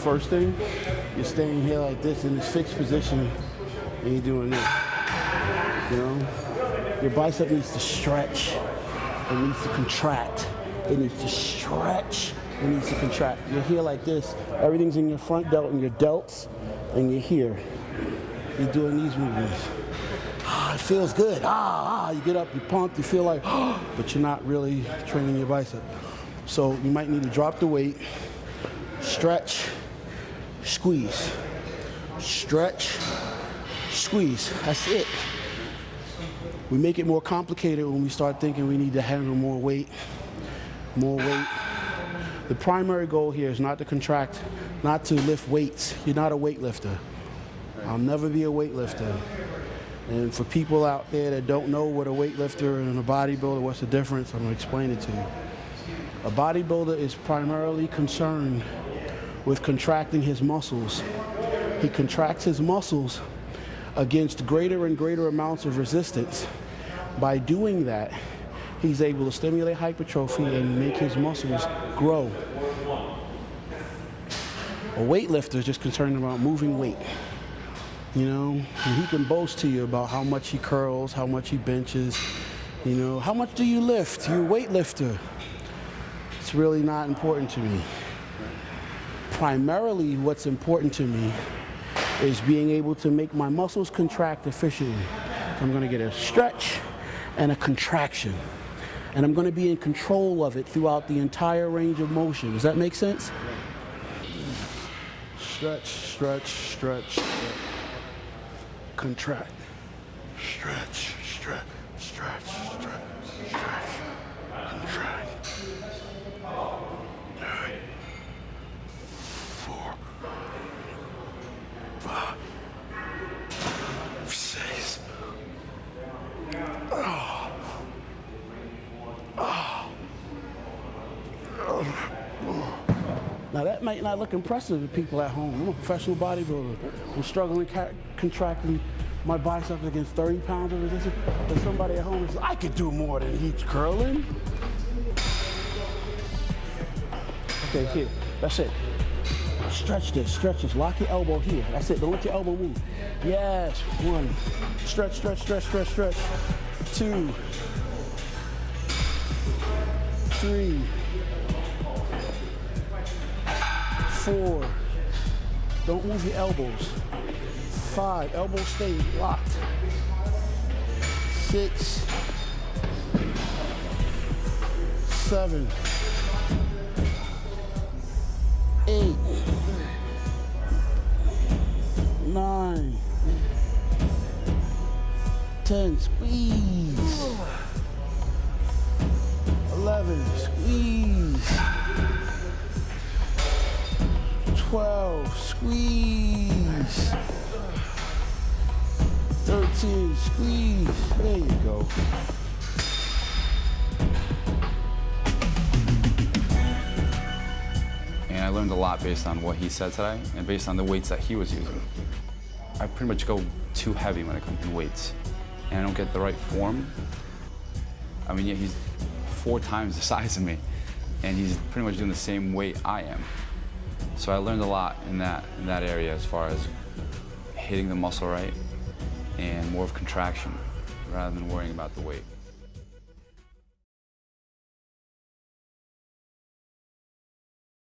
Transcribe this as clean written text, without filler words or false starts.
first thing, you're staying here like this in this fixed position, and you're doing this. You know, your bicep needs to stretch. It needs to contract. It needs to stretch. It needs to contract. You're here like this. Everything's in your front delt and your delts, and you're here. You're doing these movements. It feels good. You get up, you're pumped, you feel like, but you're not really training your bicep. So you might need to drop the weight, stretch, squeeze. Stretch, squeeze. That's it. We make it more complicated when we start thinking we need to handle more weight. More weight. The primary goal here is not to contract, not to lift weights. You're not a weightlifter. I'll never be a weightlifter. And for people out there that don't know what a weightlifter and a bodybuilder, what's the difference, I'm going to explain it to you. A bodybuilder is primarily concerned with contracting his muscles. He contracts his muscles against greater and greater amounts of resistance. By doing that, he's able to stimulate hypertrophy and make his muscles grow. A weightlifter is just concerned about moving weight. You know, and he can boast to you about how much he curls, how much he benches, you know, how much do you lift? You're a weightlifter. It's really not important to me. Primarily what's important to me is being able to make my muscles contract efficiently. So I'm going to get a stretch and a contraction. And I'm going to be in control of it throughout the entire range of motion. Does that make sense? Stretch, stretch, stretch, stretch. Contract. Stretch, stretch, stretch, stretch, stretch. Contract. 9, 4, 5, 6. Now that might not look impressive to people at home. I'm a professional bodybuilder. I'm struggling contracting my biceps against 30 pounds of resistance. But somebody at home is like, I could do more than he's curling. Okay, here, that's it. Stretch this, lock your elbow here. That's it, don't let your elbow move. Yes, 1. Stretch, stretch, stretch, stretch, stretch. 2. 3. 4. Don't move your elbows. 5. Elbows stay locked. 6. 7. 8. 9. 10. Squeeze. 11. Squeeze. 12, squeeze. 13, squeeze. There you go. And I learned a lot based on what he said today and based on the weights that he was using. I pretty much go too heavy when it comes to weights, and I don't get the right form. I mean, yeah, he's 4 times the size of me, and he's pretty much doing the same weight I am. So I learned a lot in that area as far as hitting the muscle right and more of contraction rather than worrying about the weight.